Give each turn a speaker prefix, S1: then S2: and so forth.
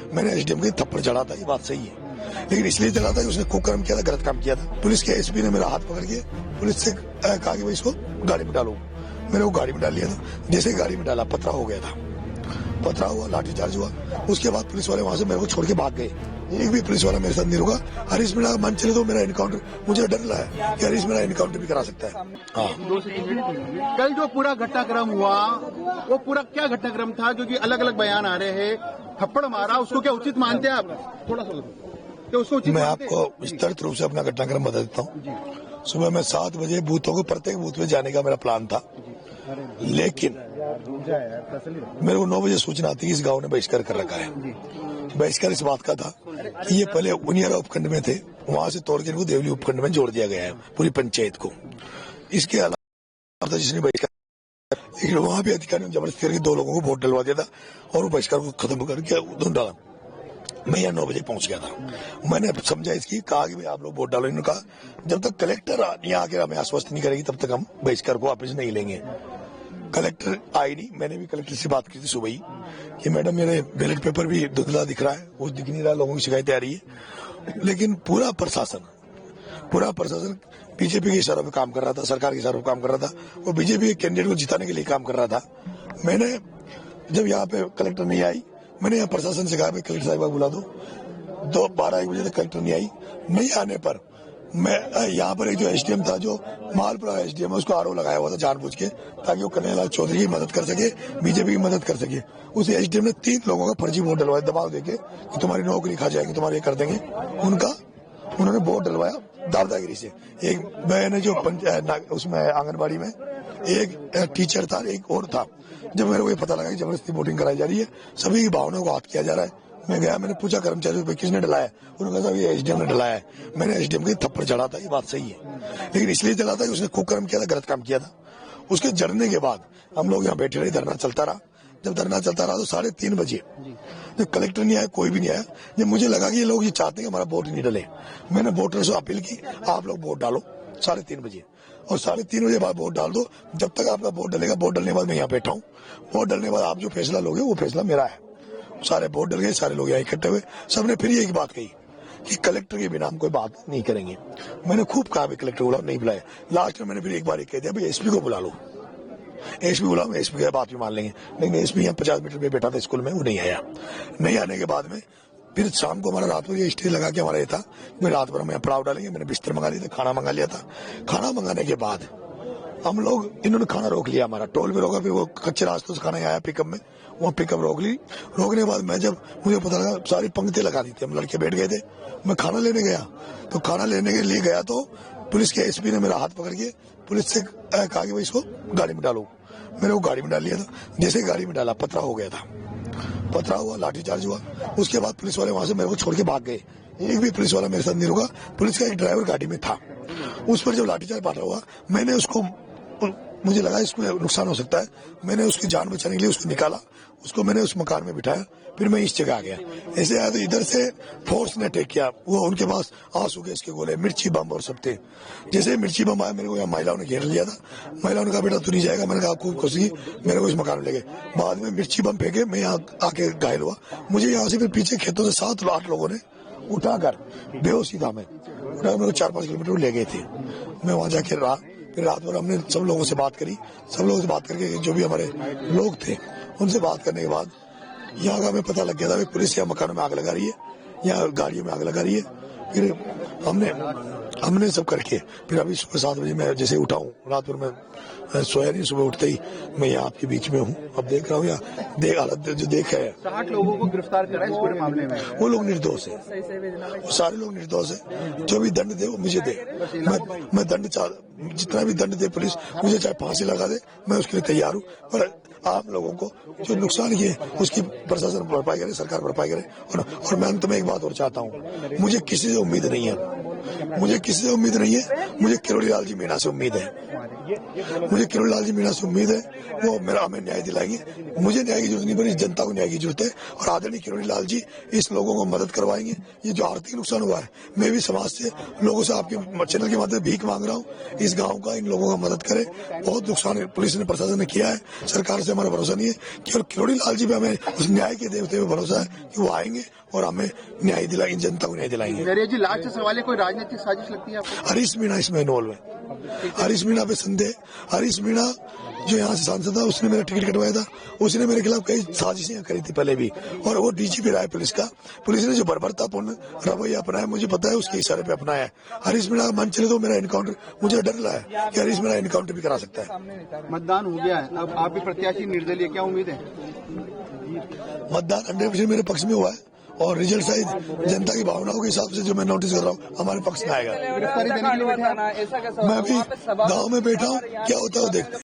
S1: मैंने एसडीएम के थप्पड़ चढ़ा था, ये बात सही है, लेकिन इसलिए चढ़ा था कि उसने कुकर्म किया था, गलत काम किया था। पुलिस के एसपी ने मेरा हाथ पकड़ के पुलिस से कहा कि भाई इसको गाड़ी में डालो। मैंने वो गाड़ी में डाल लिया था। जैसे गाड़ी में डाला पथरा हो गया था, पथरा हुआ, लाठीचार्ज हुआ। उसके बाद पुलिस वाले वहां से मेरे को छोड़ के भाग गए। एक भी पुलिस वाला मेरे साथ नहीं रुका। हरीश मीणा मन चले तो मेरा इनकाउंटर, मुझे डर लगा है कि हरीश मीणा इनकाउंटर भी करा सकता है।
S2: कल जो पूरा घटनाक्रम हुआ वो पूरा क्या घटनाक्रम था, क्योंकि अलग अलग बयान आ रहे हैं। थप्पड़ मारा, उसको क्या उचित मानते हैं आप? थोड़ा सा तो उसको उचित
S1: मैं आपको विस्तृत रूप से अपना घटनाक्रम बता देता हूँ। सुबह में 7 बजे बूथों को, प्रत्येक बूथ में जाने का मेरा प्लान था, लेकिन मेरे को 9 बजे सूचना आती है इस गांव ने बहिष्कार कर रखा है। बहिष्कार इस बात का था कि ये पहले उनियारा उपखंड में थे, वहां से तोड़ के इनको देवली उपखंड में जोड़ दिया गया है, पूरी पंचायत को। इसके अलावा जिसने बहिष्कार, लेकिन वहां भी अधिकारियों ने जबरदस्ती करके 2 लोगों को वोट डलवा दिया था और वो बहिष्कार को खत्म करके उधर डाला। मैं यहाँ 9 बजे पहुंच गया था। मैंने समझा इसकी, कहा कि भाई आप लोग वोट डालो। इन्होंने कहा जब तक कलेक्टर यहाँ आके हमें आश्वस्त नहीं करेगी तब तक हम बहिष्कार को वापस नहीं लेंगे। कलेक्टर आई नहीं। मैंने भी कलेक्टर से बात की थी सुबह ही कि मैडम मेरे बैलेट पेपर भी धुंधला दिख रहा है, वो दिख नहीं रहा, लोगों की शिकायतें आ रही है। लेकिन पूरा प्रशासन बीजेपी के इशारों पे काम कर रहा था, सरकार के इशारों पे काम कर रहा था और बीजेपी के कैंडिडेट को जिताने के लिए काम कर रहा था। मैंने जब यहाँ पे कलेक्टर नहीं आई, मैंने यहाँ प्रशासन से कहा भाई कलेक्टर साहिबा बुला दो। 12-1 बजे तक कलेक्टर नहीं आई। नहीं आने पर मैं यहाँ पर एक जो एसडीएम था, जो मालपुरा एसडीएम है, उसको आरोप लगाया हुआ था जानबूझ के, ताकि वो कन्हैयालाल चौधरी की मदद कर सके, बीजेपी की मदद कर सके। उस एसडीएम ने 3 लोगों का फर्जी वोट डलवाया, दबाव देके कि तुम्हारी नौकरी खा जाएगी, तुम्हारे कर देंगे। उन्होंने वोट डलवाया दादागिरी से। एक मैंने जो उसमें आंगनबाड़ी में एक टीचर था, एक और था। जब मेरे को ये पता लगा कि जबरदस्ती वोटिंग कराई जा रही है, सभी की भावनाओं को हाथ किया जा रहा है, मैं गया, मैंने पूछा कर्मचारी को किसने डलाया। उन्होंने कहा ये एसडीएम ने डलाया है। मैंने एसडीएम के थप्पड़ चढ़ा था, ये बात सही है, लेकिन इसलिए चढ़ा था कि उसने कुकर्म किया था, गलत काम किया था। उसके जड़ने के बाद हम लोग यहाँ बैठे रहे, धरना चलता रहा। जब धरना चलता रहा तो 3:30 बजे जब कलेक्टर नहीं आया, कोई भी नहीं आया, जब मुझे लगा कि ये लोग ये चाहते हैं कि हमारा वोट नहीं डले, मैंने वोटर से अपील की आप लोग वोट डालो 3:30 बजे, और 3:30 बजे बाद वोट डाल दो। जब तक आपका वोट डलेगा, वोट डलने के बाद मैं यहाँ बैठा हूँ, वोट डलने के बाद आप जो फैसला लोगे वो फैसला मेरा है। सारे वोट डल गए, सारे लोग यहाँ इकट्ठे हुए। सबने फिर यही बात कही कि कलेक्टर के बिना हम कोई बात नहीं करेंगे। मैंने खूब कहा भी कलेक्टर बुलाओ, नहीं बुलाया। लास्ट में मैंने फिर एक बार कह दिया भाई एसपी को बुला लो, एसपी बुलाओ, एसपी की बात भी मान लेंगे। लेकिन एसपी यहाँ 50 मीटर पे बैठा था स्कूल में, वो नहीं आया। नहीं आने के बाद में फिर शाम को हमारा रात को ये स्टेज लगा के हमारा ये था कि रात भर हम यहाँ पड़ाव डालेंगे। मैंने बिस्तर मंगा लिया था, खाना मंगा लिया था। खाना मंगाने के बाद हम लोग, इन्होंने खाना रोक लिया, हमारा टोल में रोका। फिर वो कच्चे रास्तों से खाना आया पिकअप में, वो पिकअप रोक ली। रोकने के बाद मैं जब मुझे पता लगा, सारी पंक्ति लगा दी थी, हम लड़के बैठ गए थे। मैं खाना लेने गया, तो खाना लेने के लिए गया तो पुलिस के एसपी ने मेरा हाथ पकड़ के पुलिस से कहा कि भाई इसको गाड़ी में डालो। मैंने वो गाड़ी में डाल लिया था। जैसे गाड़ी में डाला पथरा हो गया था, पथरा हुआ, लाठीचार्ज हुआ। उसके बाद पुलिस वाले वहां से मेरे को छोड़ के भाग गए। एक भी पुलिस वाला मेरे साथ नहीं रुका। पुलिस का एक ड्राइवर गाड़ी में था। उस पर जब लाठीचार्ज पथरा हुआ, मैंने उसको, मुझे लगा इसको नुकसान हो सकता है, मैंने उसकी जान बचाने के लिए उसको निकाला, उसको मैंने उस मकान में बिठाया। फिर मैं इस जगह आ गया। ऐसे आया तो इधर से फोर्स ने अटैक किया। वो उनके पास आंसू गैस के गोले, मिर्ची बम और सब थे। जैसे मिर्ची बम आया, मेरे को यहाँ महिलाओं ने घेर लिया था। महिलाओं ने कहा बेटा तू नहीं जाएगा। मैंने कहा खूब खुशी, मेरे को इस मकान में ले गए। बाद में मिर्ची बम फेंके, मैं यहाँ आके घायल हुआ। मुझे यहाँ से फिर पीछे खेतों से 7-8 लोगों ने उठाकर, बेहोशी था मैं, उठाकर मेरे को 4-5 किलोमीटर ले गए थे। मैं वहां जाके रहा। फिर रात भर हमने सब लोगों से बात करी। सब लोगों से बात करके जो भी हमारे लोग थे उनसे बात करने के बाद यहाँ का हमें पता लग गया था कि पुलिस यहाँ मकानों में आग लगा रही है, यहाँ गाड़ियों में आग लगा रही है। फिर हमने सब करके फिर अभी सुबह 7 बजे मैं जैसे उठा हूँ, रात भर मैं सोया नहीं, सुबह उठते ही मैं यहाँ आपके बीच में हूँ। अब देख रहा हूँ यहाँ हालत जो देखा है।
S2: 60 लोगों को गिरफ्तार करा इस पूरे मामले में।
S1: वो लोग निर्दोष है, वो सारे लोग निर्दोष है। जो भी दंड दे वो मुझे दे। मैं दंड जितना भी दंड दे पुलिस, मुझे चाहे फांसी लगा दे, मैं उसके लिए तैयार हूँ। पर आप लोगों को जो नुकसान किए उसकी प्रशासन भरपाई करे, सरकार भरपाई करे। और मैं अंत में एक बात और चाहता हूँ, मुझे किसी से उम्मीद नहीं है मुझे किसी से उम्मीद नहीं है, मुझे किरोड़ी लाल जी मीणा से उम्मीद है। मुझे किरोड़ी लाल जी मीणा से उम्मीद है, वो मेरा हमें न्याय दिलाएंगे। मुझे न्याय की जरूरत नहीं पड़ी, जनता को न्याय की जरूरत है और आदरणीय किरोड़ी लाल जी इस लोगों को मदद करवाएंगे। ये जो आर्थिक नुकसान हुआ है, मैं भी समाज से लोगों से आपके चैनल के माध्यम से भीख मांग रहा हूँ, इस गाँव का इन लोगों का मदद करे। बहुत नुकसान पुलिस ने प्रशासन ने किया है, सरकार से हमारा भरोसा नहीं है। केवल किरोड़ी लाल जी पे हमें उस न्याय के देवते में भरोसा है कि वो आएंगे और हमें न्याय दिलाएंगे, जनता को न्याय दिलाएंगे।
S2: नरेश जी, लास्ट सवाल है, कोई राजनीतिक साजिश लगती है आपको?
S1: हरीश मीणा इसमें इन्वॉल्व है। हरीश मीणा पे संदेह, हरीश मीणा जो यहाँ से सांसद था, उसने मेरा टिकट कटवाया था, उसने मेरे खिलाफ कई साजिशें करी थी पहले भी, और वो डीजीपी रहा है पुलिस का। पुलिस ने जो बर्बरतापूर्ण रवैया अपनाया, मुझे पता है उसके इशारे पे अपनाया है। हरीश मीणा मन चले तो मेरा एनकाउंटर, मुझे डर लगा है कि हरीश मीणा एनकाउंटर भी करा सकता है।
S2: मतदान हो गया है, अब आप भी प्रत्याशी निर्दलीय, क्या उम्मीद है?
S1: मतदान 100% मेरे पक्ष में हुआ है और रिजल्ट शायद जनता की भावनाओं के हिसाब से जो मैं नोटिस कर रहा हूँ हमारे पक्ष में आएगा।
S2: गिरफ्तारी देने के लिए बैठे हैं?
S1: मैं भी गाँव में बैठा हूँ, क्या होता है वो देखते हैं।